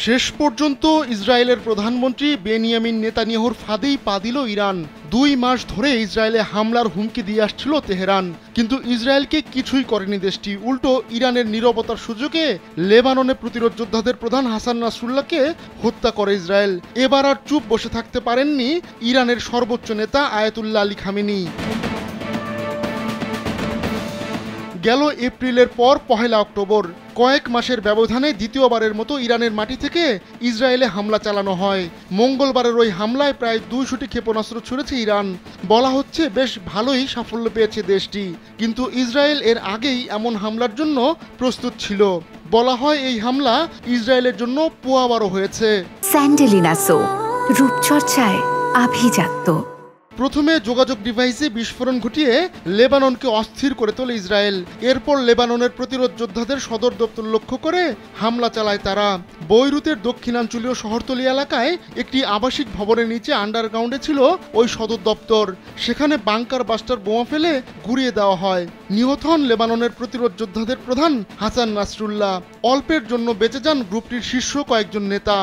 শেষ পর্যন্ত ইসরায়েলের প্রধানমন্ত্রী বেনিয়ামিন নেতানিয়াহুর ফাঁদেই পা দিল ইরান। 2 মাস ধরে ইসরায়েলে হামলার হুমকি দিয়ে আসছিল তেহরান, কিন্তু ইসরায়েলকে কিছুই করেনি দেশটি। উল্টো ইরানের নীরবতার সুযোগে লেবাননে প্রতিরোধ যোদ্ধাদের প্রধান হাসান নাসরুল্লাহকে হত্যা করে ইসরায়েল। এবার আর চুপ বসে থাকতে পারেননি ইরানের সর্বোচ্চ নেতা আয়াতুল্লাহ আলী খামেনি। গেল এপ্রিলের পর 1 অক্টোবর কয়েক মাসের ব্যবধানে দ্বিতীয়বারের মতো ইরানের মাটি থেকে ইসরায়েলে হামলা চালানো হয়। মঙ্গলবারের ওই হামলায় প্রায় 200টি ক্ষেপণাস্ত্র ছুড়েছে ইরান। বলা হচ্ছে বেশ ভালোই সাফল্য পেয়েছে দেশটি, কিন্তু ইসরায়েল এর আগেই এমন হামলার জন্য প্রস্তুত ছিল। বলা হয় এই হামলা ইসরায়েলের জন্য পোয়াবারও হয়েছে। স্যান্ডেলিনা সো, রূপচর্চায় আভিজাত্য। প্রথমে যোগাযোগ ডিভাইসে বিস্ফোরণ ঘটিয়ে লেবাননকে অস্থির করে তোলে ইসরায়েল। এরপর লেবাননের প্রতিরোধ যোদ্ধাদের সদর দপ্তর লক্ষ্য করে হামলা চালায় তারা। বৈরুতের দক্ষিণাঞ্চলীয় শহরতলি এলাকায় একটি আবাসিক ভবনের নিচে আন্ডারগ্রাউন্ডে ছিল ওই সদর দপ্তর। সেখানে বাংকার বাস্টার বোমা ফেলে গুঁড়িয়ে দেওয়া হয়। নিহত হন লেবাননের প্রতিরোধ যোদ্ধাদের প্রধান হাসান নাসরুল্লাহ। অল্পের জন্য বেঁচে যান গ্রুপটির শীর্ষ কয়েকজন নেতা।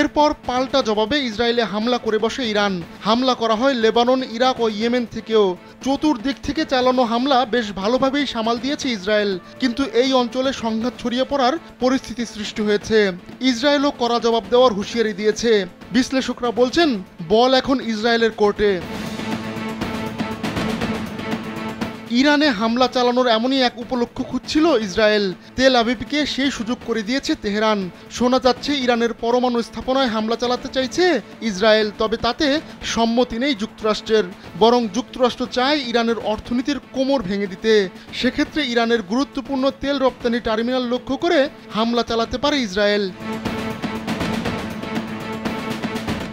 এরপর পাল্টা জবাবে ইসরায়েলে হামলা করে বসে ইরান। হামলা করা হয় লেবানন, ইরাক ও ইয়েমেন থেকেও। চতুর্দিক থেকে চালানো হামলা বেশ ভালোভাবেই সামাল দিয়েছে ইসরায়েল, কিন্তু এই অঞ্চলে সংঘাত ছড়িয়ে পড়ার পরিস্থিতি সৃষ্টি হয়েছে। ইসরায়েলও কড়া জবাব দেওয়ার হুঁশিয়ারি দিয়েছে। বিশ্লেষকরা বলছেন বল এখন ইসরায়েলের কোর্টে। ইরানে হামলা চালানোর এমনই এক উপলক্ষ খুঁজছিল ইসরায়েল। তেল আভিভকে সেই সুযোগ করে দিয়েছে তেহরান। শোনা যাচ্ছে ইরানের পরমাণু স্থাপনায় হামলা চালাতে চাইছে ইসরায়েল, তবে তাতে সম্মতি নেই যুক্তরাষ্ট্রের। বরং যুক্তরাষ্ট্র চায় ইরানের অর্থনীতির কোমর ভেঙে দিতে। সেক্ষেত্রে ইরানের গুরুত্বপূর্ণ তেল রপ্তানি টার্মিনাল লক্ষ্য করে হামলা চালাতে পারে ইসরায়েল।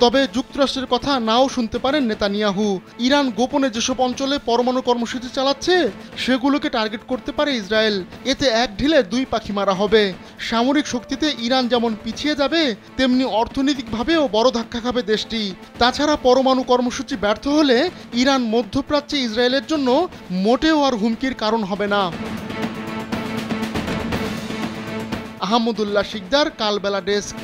তবে যুক্তরাষ্ট্রের কথা নাও শুনতে পারেন নেতানিয়াহু। ইরান গোপনে যেসব অঞ্চলে পরমাণু কর্মসূচি চালাচ্ছে সেগুলোকে টার্গেট করতে পারে ইসরায়েল। এতে এক ঢিলে 2 পাখি মারা হবে। সামরিক শক্তিতে ইরান যেমন পিছিয়ে যাবে, তেমনি অর্থনৈতিকভাবেও বড় ধাক্কা খাবে দেশটি। তাছাড়া পরমাণু কর্মসূচি ব্যর্থ হলে ইরান মধ্যপ্রাচ্যে ইসরায়েলের জন্য মোটেও আর হুমকির কারণ হবে না। আহমদুল্লাহ শিকদার, কালবেলা ডেস্ক।